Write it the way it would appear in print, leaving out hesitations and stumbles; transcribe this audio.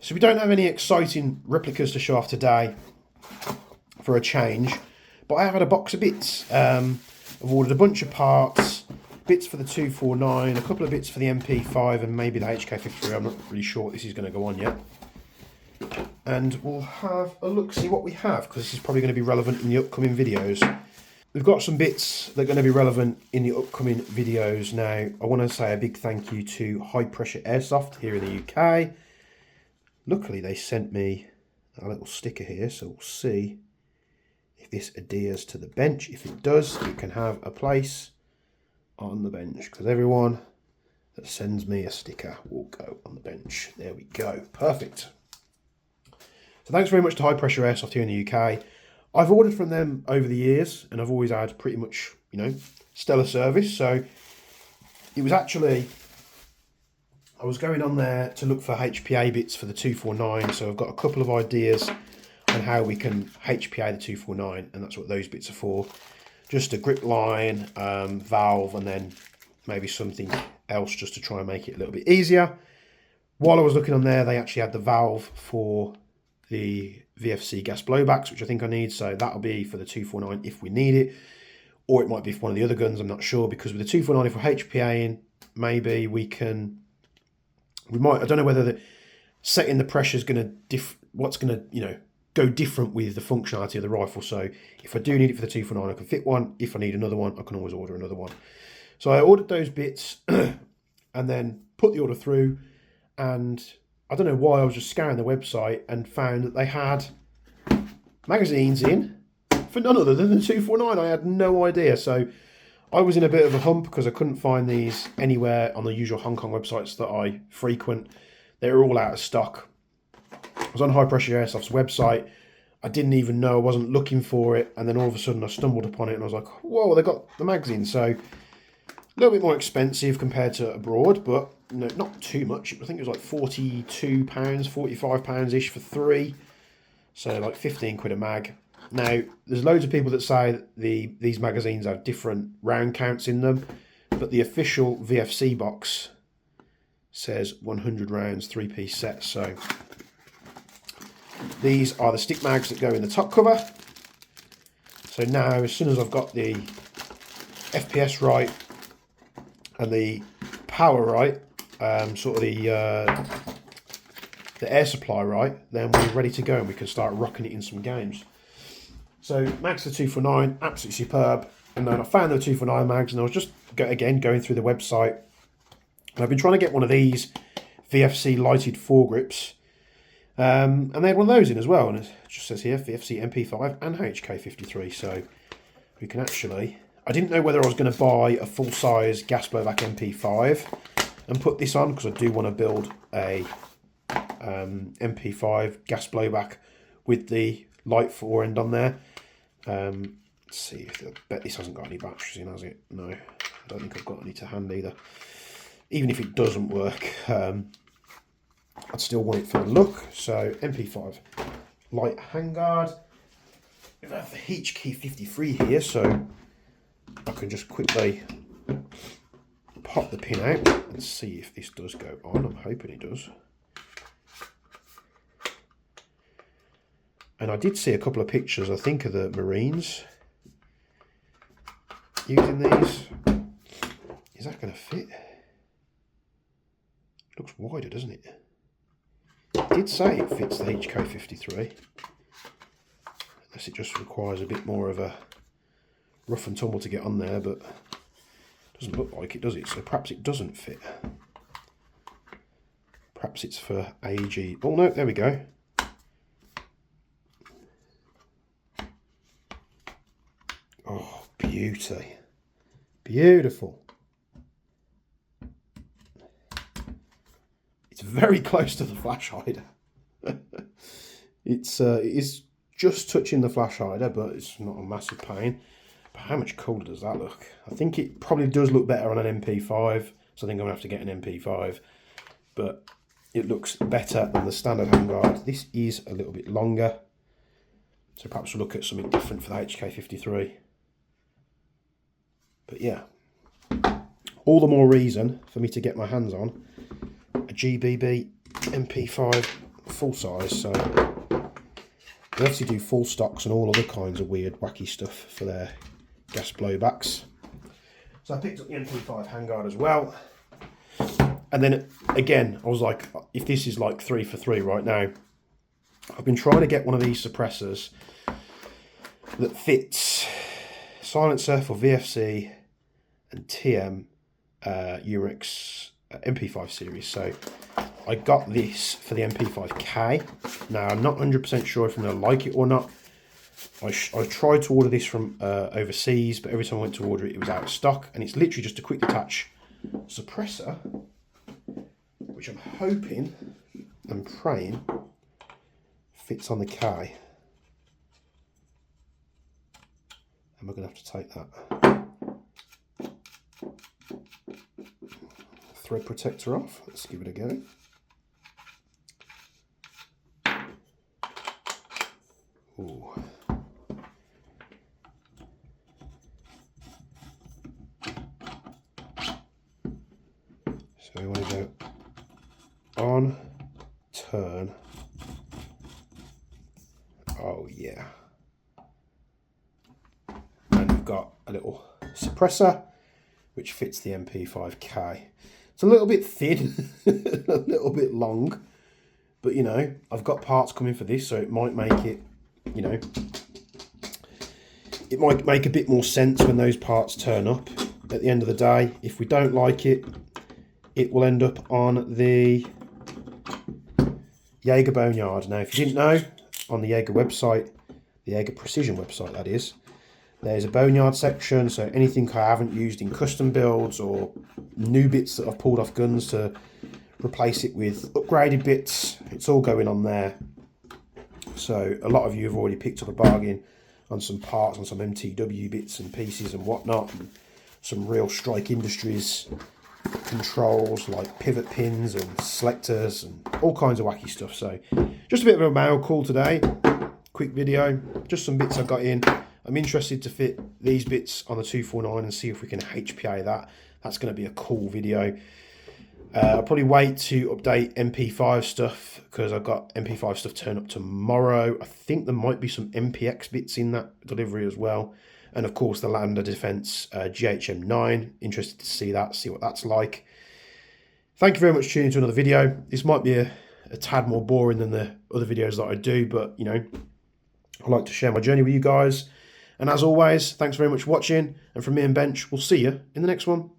So we don't have any exciting replicas to show off today for a change, but I have had a box of bits. I've ordered a bunch of parts, bits for the 249, a couple of bits for the MP5 and maybe the HK53. I'm not really sure what this is going to go on yet. And we'll have a look, see what we have, because this is probably going to be relevant in the upcoming videos. We've got some bits that are going to be relevant in the upcoming videos. Now, I want to say a big thank you to High Pressure Airsoft here in the UK. Luckily, they sent me a little sticker here, so we'll see if this adheres to the bench. If it does, it can have a place on the bench, because everyone that sends me a sticker will go on the bench. There we go. Perfect. So thanks very much to High Pressure Airsoft here in the UK. I've ordered from them over the years, and I've always had pretty much, you know, stellar service. So it was actually, I was going on there to look for HPA bits for the 249. So I've got a couple of ideas on how we can HPA the 249, and that's what those bits are for. Just a grip line, valve, and then maybe something else just to try and make it a little bit easier. While I was looking on there, they actually had the valve for the VFC gas blowbacks, which I think I need, so that'll be for the 249 if we need it, or it might be for one of the other guns, I'm not sure, because with the 249, if we're HPAing, maybe we might, I don't know whether the setting the pressure is going to, what's going to, you know, go different with the functionality of the rifle. So if I do need it for the 249, I can fit one. If I need another one, I can always order another one. So I ordered those bits and then put the order through, and I don't know why, I was just scouring the website and found that they had magazines in for none other than the 249. I had no idea. So I was in a bit of a hump because I couldn't find these anywhere on the usual Hong Kong websites that I frequent. They were all out of stock. I was on High Pressure Airsoft's website. I didn't even know, I wasn't looking for it. And then all of a sudden I stumbled upon it and I was like, whoa, they got the magazine. So a little bit more expensive compared to abroad, but no, not too much. I think it was like £42, £45-ish for 3. So like 15 quid a mag. Now, there's loads of people that say that these magazines have different round counts in them, but the official VFC box says 100 rounds, 3-piece set. So these are the stick mags that go in the top cover. So now, as soon as I've got the FPS right and the power right, sort of the air supply right, then we're ready to go and we can start rocking it in some games. So mags for 249, absolutely superb. And then I found the 249 mags, and I was just going through the website, and I've been trying to get one of these VFC lighted foregrips, and they had one of those in as well, and it just says here VFC MP5 and HK53. So we can actually, I didn't know whether I was going to buy a full-size gas blowback MP5 and put this on, because I do want to build a MP5 gas blowback with the light fore end on there. Let's see if I bet this hasn't got any batteries in, has it? No, I don't think I've got any to hand either. Even if it doesn't work, I'd still want it for the look. So MP5 light handguard. We have the HK53 here, so I can just quickly pop the pin out and see if this does go on. I'm hoping it does. And I did see a couple of pictures, I think, of the Marines using these. Is that going to fit? Looks wider, doesn't it? It did say it fits the HK53. Unless it just requires a bit more of a rough and tumble to get on there, but it doesn't look like it, does it? So perhaps it doesn't fit. Perhaps it's for AG. Oh no, there we go. Oh, beauty. Beautiful. It's very close to the flash hider. It is just touching the flash hider, but it's not a massive pain. But how much cooler does that look? I think it probably does look better on an MP5, so I think I'm going to have to get an MP5. But it looks better than the standard handguard. This is a little bit longer, so perhaps we'll look at something different for the HK53. But yeah, all the more reason for me to get my hands on a GBB MP5 full size, so they obviously do full stocks and all other kinds of weird, wacky stuff for their gas blowbacks. So I picked up the MP5 handguard as well. And then again, I was like, if this is like 3 for 3 right now, I've been trying to get one of these suppressors that fits silencer for VFC and TM Urix MP5 series. So I got this for the MP5K. Now I'm not 100% sure if I'm going to like it or not. I tried to order this from overseas, but every time I went to order it, it was out of stock. And it's literally just a quick detach suppressor, which I'm hoping and praying fits on the K. And we're going to have to take that thread protector off. Let's give it a go. Ooh. So we want to go on, turn. Oh yeah. And we've got a little suppressor which fits the MP5K. It's a little bit thin, a little bit long, but you know, I've got parts coming for this, so it might make it, you know, it might make a bit more sense when those parts turn up. At the end of the day, if we don't like it, it will end up on the Jaeger Boneyard. Now, if you didn't know, on the Jaeger website, the Jaeger Precision website that is, there's a boneyard section, so anything I haven't used in custom builds or new bits that I've pulled off guns to replace it with upgraded bits, it's all going on there. So a lot of you have already picked up a bargain on some parts, on some MTW bits and pieces and whatnot, and some real Strike Industries controls like pivot pins and selectors and all kinds of wacky stuff. So just a bit of a mail call today, quick video, just some bits I got in. I'm interested to fit these bits on the 249 and see if we can HPA that. That's going to be a cool video. I'll probably wait to update MP5 stuff because I've got MP5 stuff turn up tomorrow. I think there might be some MPX bits in that delivery as well. And of course the Land of Defence GHM9. Interested to see that, see what that's like. Thank you very much for tuning to another video. This might be a tad more boring than the other videos that I do, but you know, I like to share my journey with you guys. And as always, thanks very much for watching. And from me and Bench, we'll see you in the next one.